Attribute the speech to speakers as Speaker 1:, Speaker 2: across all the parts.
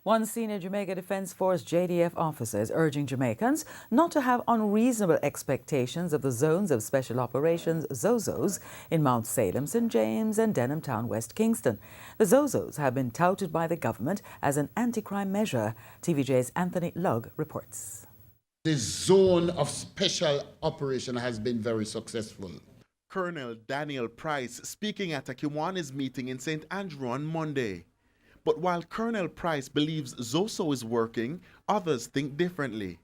Speaker 1: One senior Jamaica Defense Force JDF officer is urging Jamaicans not to have unreasonable expectations of the zones of special operations, ZOSOs, in Mount Salem, St. James and Denham Town, West Kingston. The ZOSOs have been touted by the government as an anti-crime measure. TVJ's Anthony Lugg reports.
Speaker 2: The zone of special operation has been very successful.
Speaker 3: Colonel Daniel Price speaking at a Kiwanis meeting in St. Andrew on Monday. But while Colonel Price believes ZOSO is working, others think differently.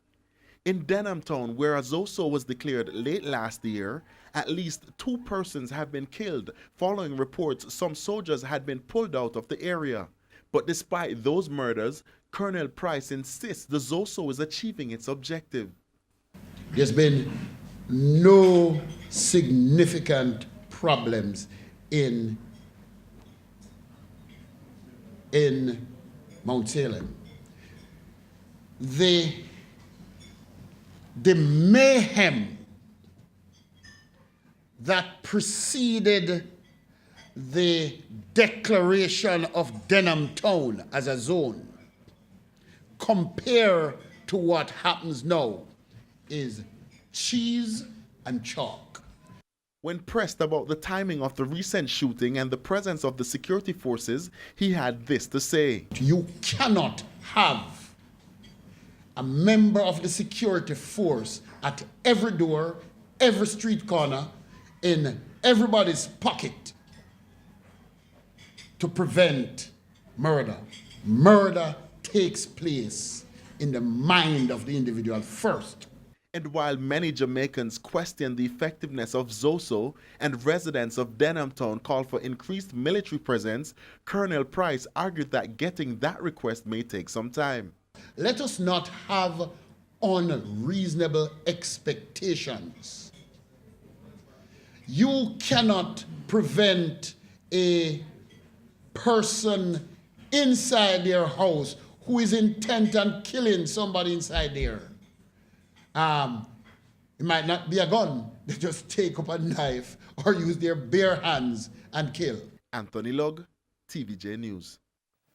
Speaker 3: In Denham Town, where a ZOSO was declared late last year, at least 2 persons have been killed following reports some soldiers had been pulled out of the area. But despite those murders, Colonel Price insists the ZOSO is achieving its objective.
Speaker 2: There's been no significant problems in Mount Salem. The mayhem that preceded the declaration of Denham Town as a zone, compared to what happens now, is cheese and chalk.
Speaker 3: When pressed about the timing of the recent shooting and the presence of the security forces, he had this to say.
Speaker 2: You cannot have a member of the security force at every door, every street corner, in everybody's pocket to prevent murder. Murder takes place in the mind of the individual first.
Speaker 3: And while many Jamaicans question the effectiveness of ZOSO and residents of Denham Town call for increased military presence, Colonel Price argued that getting that request may take some time.
Speaker 2: Let us not have unreasonable expectations. You cannot prevent a person inside their house who is intent on killing somebody inside there. It might not be a gun. They just take up a knife or use their bare hands and kill.
Speaker 3: Anthony Lugg, TVJ News.